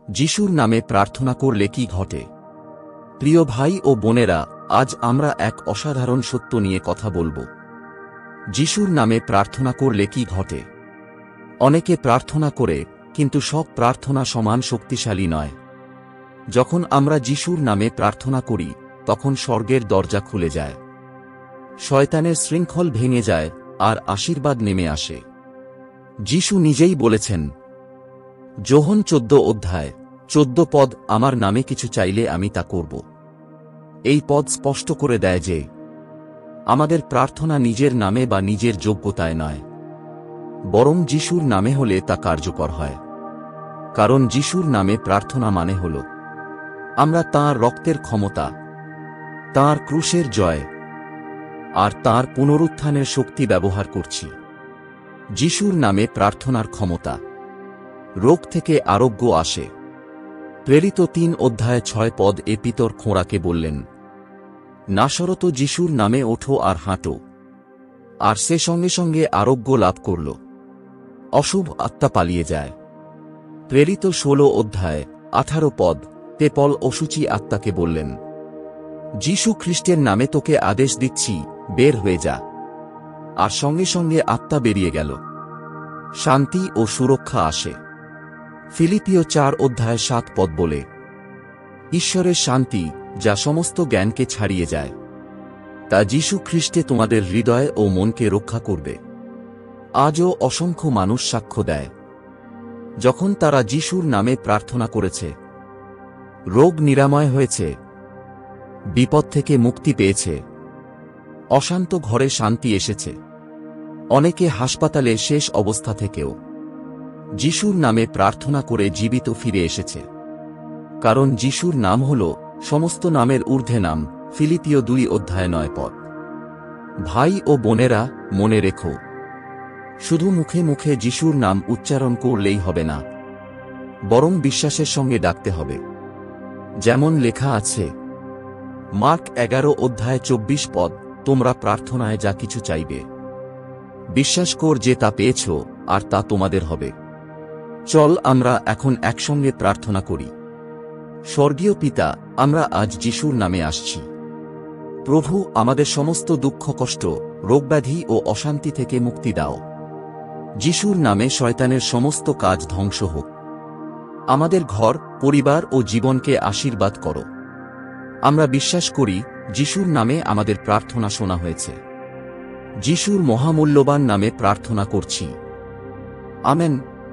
যিশুর নামে প্রার্থনা করলে কি ঘটে? প্রিয় ভাই ও বোনেরা, আজ আমরা এক অসাধারণ সত্য নিয়ে কথা বলবো। যিশুর নামে প্রার্থনা করলে কি ঘটে? অনেকে প্রার্থনা করে, কিন্তু সব প্রার্থনা সমান শক্তিশালী নয়। যখন আমরা যিশুর নামে প্রার্থনা করি, তখন স্বর্গের দরজা খুলে যায়, শয়তানের শৃঙ্খল ভেঙে যায়, আর আশীর্বাদ নেমে আসে। যিশু নিজেই বলেছেন, যোহন 14 অধ্যায় 14 পদ, আমার নামে কিছু চাইলে আমি তা করব। এই পদ স্পষ্ট করে দেয় যে আমাদের প্রার্থনা নিজের নামে বা নিজের যোগ্যতায় নয়, বরং যিশুর নামে হলে তা কার্যকর হয়। কারণ যিশুর নামে প্রার্থনা মানে হল আমরা তাঁর রক্তের ক্ষমতা, তাঁর ক্রুশের জয় আর তাঁর পুনরুত্থানের শক্তি ব্যবহার করছি। যিশুর নামে প্রার্থনার ক্ষমতা, রোগ থেকে আরোগ্য আসে। প্রেরিত 3 অধ্যায় 6 পদ এ পিতর খোঁড়াকে বললেন, নাসরত যিশুর নামে ওঠো আর হাঁটো, আর সে সঙ্গে সঙ্গে আরোগ্য লাভ করল। অশুভ আত্মা পালিয়ে যায়। প্রেরিত 16 অধ্যায় 18 পদ তে পল অশুচি আত্মাকে বললেন, যিশু খ্রিস্টের নামে তোকে আদেশ দিচ্ছি, বের হয়ে যা। আর সঙ্গে সঙ্গে আত্মা বেরিয়ে গেল। শান্তি ও সুরক্ষা আসে। ফিলিপিও 4 অধ্যায় 7 পদ বলে, ঈশ্বরের শান্তি, যা সমস্ত জ্ঞানকে ছাড়িয়ে যায়, তা যিশু খ্রিস্টে তোমাদের হৃদয় ও মনকে রক্ষা করবে। আজও অসংখ্য মানুষ সাক্ষ্য দেয়, যখন তারা যিশুর নামে প্রার্থনা করেছে, রোগ নিরাময় হয়েছে, বিপদ থেকে মুক্তি পেয়েছে, অশান্ত ঘরে শান্তি এসেছে। অনেকে হাসপাতালে শেষ অবস্থা থেকেও যিশুর নামে প্রার্থনা করে জীবিত ফিরে এসেছে। কারণ যিশুর নাম হল সমস্ত নামের ঊর্ধ্বে নাম। ফিলিপিও 2 অধ্যায় 9 পদ। ভাই ও বোনেরা, মনে রেখো, শুধু মুখে মুখে যিশুর নাম উচ্চারণ করলেই হবে না, বরং বিশ্বাসের সঙ্গে ডাকতে হবে। যেমন লেখা আছে, মার্ক 11 অধ্যায় 24 পদ, তোমরা প্রার্থনায় যা কিছু চাইবে, বিশ্বাস কর যে তা পেয়েছ, আর তা তোমাদের হবে। চল আমরা এখন একসঙ্গে প্রার্থনা করি। স্বর্গীয় পিতা, আমরা আজ যিশুর নামে আসছি। প্রভু, আমাদের সমস্ত দুঃখ, কষ্ট, রোগব্যাধি ও অশান্তি থেকে মুক্তি দাও। যিশুর নামে শয়তানের সমস্ত কাজ ধ্বংস হোক। আমাদের ঘর, পরিবার ও জীবনকে আশীর্বাদ করো। আমরা বিশ্বাস করি, যিশুর নামে আমাদের প্রার্থনা শোনা হয়েছে। যিশুর মহামূল্যবান নামে প্রার্থনা করছি। আমেন।